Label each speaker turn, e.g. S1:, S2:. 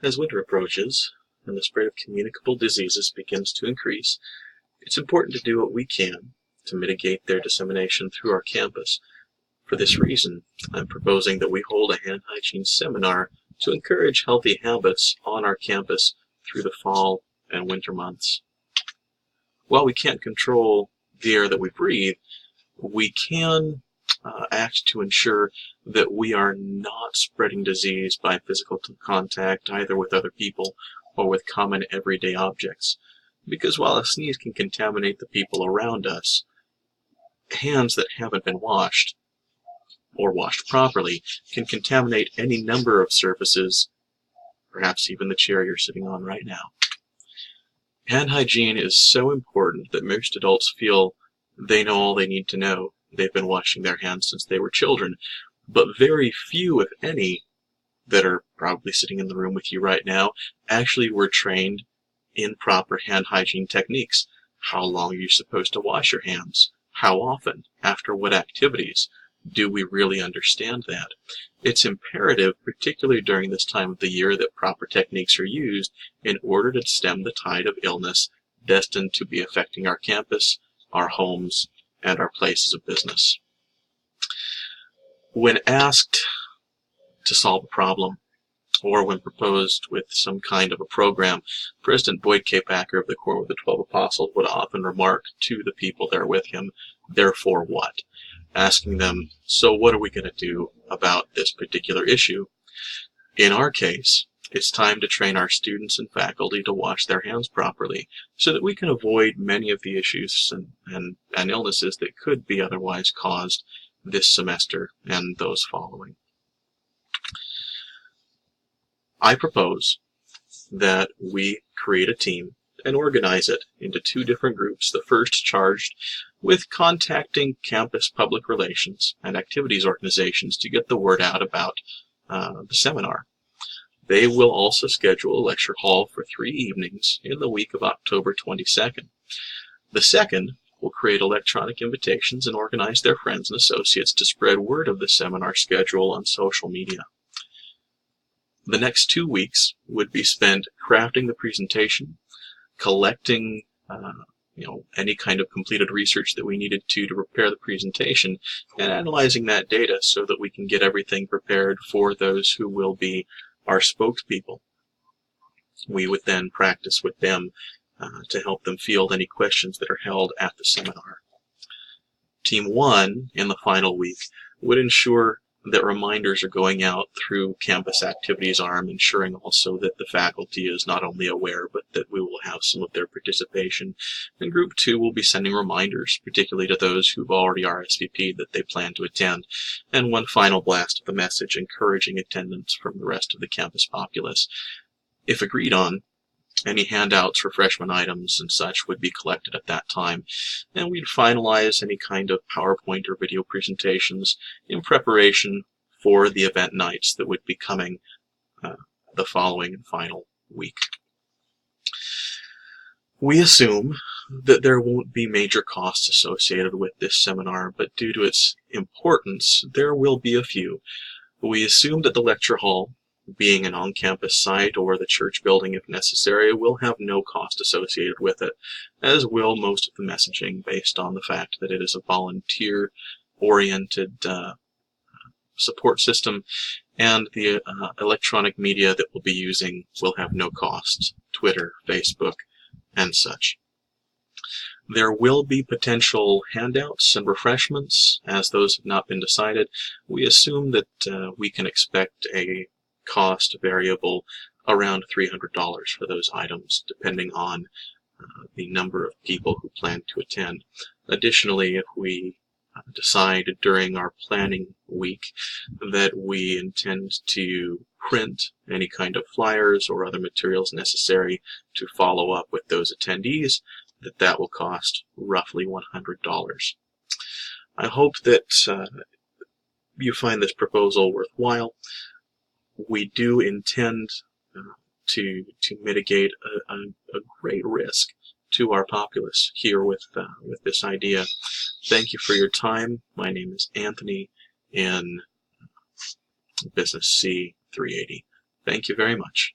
S1: As winter approaches and the spread of communicable diseases begins to increase, it's important to do what we can to mitigate their dissemination through our campus. For this reason, I'm proposing that we hold a hand hygiene seminar to encourage healthy habits on our campus through the fall and winter months. While we can't control the air that we breathe, we can act to ensure that we are not spreading disease by physical contact either with other people or with common everyday objects. Because while a sneeze can contaminate the people around us, hands that haven't been washed or washed properly can contaminate any number of surfaces, perhaps even the chair you're sitting on right now. Hand hygiene is so important that most adults feel they know all they need to know. They've been washing their hands since they were children, but very few, if any, that are probably sitting in the room with you right now actually were trained in proper hand hygiene techniques. How long are you supposed to wash your hands? How often? After what activities? Do we really understand that? It's imperative, particularly during this time of the year, that proper techniques are used in order to stem the tide of illness destined to be affecting our campus, our homes, and our places of business. When asked to solve a problem, or when proposed with some kind of a program, President Boyd K. Packer of the Quorum of the 12 Apostles would often remark to the people there with him, "Therefore what?" asking them, so what are we going to do about this particular issue? In our case, it's time to train our students and faculty to wash their hands properly so that we can avoid many of the issues and illnesses that could be otherwise caused this semester and those following. I propose that we create a team and organize it into two different groups. The first charged with contacting campus public relations and activities organizations to get the word out about the seminar. They will also schedule a lecture hall for 3 evenings in the week of October 22nd. The second will create electronic invitations and organize their friends and associates to spread word of the seminar schedule on social media. The next 2 weeks would be spent crafting the presentation, collecting any kind of completed research that we needed to prepare the presentation, and analyzing that data so that we can get everything prepared for those who will be our spokespeople. We would then practice with them to help them field any questions that are held at the seminar. Team 1, in the final week, would ensure that reminders are going out through Campus Activities Arm, ensuring also that the faculty is not only aware, but that we will have some of their participation. And Group 2 will be sending reminders, particularly to those who've already RSVP'd that they plan to attend, and one final blast of the message encouraging attendance from the rest of the campus populace. If agreed on, any handouts, refreshment items, and such would be collected at that time, and we'd finalize any kind of PowerPoint or video presentations in preparation for the event nights that would be coming the following and final week. We assume that there won't be major costs associated with this seminar, but due to its importance, there will be a few. We assume that the lecture hall, being an on-campus site, or the church building if necessary, will have no cost associated with it, as will most of the messaging, based on the fact that it is a volunteer-oriented support system, and the electronic media that we'll be using will have no cost: Twitter, Facebook, and such. There will be potential handouts and refreshments, as those have not been decided. We assume that we can expect a cost variable around $300 for those items, depending on the number of people who plan to attend. Additionally, if we decide during our planning week that we intend to print any kind of flyers or other materials necessary to follow up with those attendees, that will cost roughly $100. I hope that you find this proposal worthwhile. We do intend to mitigate a great risk to our populace here with this idea. Thank you for your time. My name is Anthony in Business C380. Thank you very much.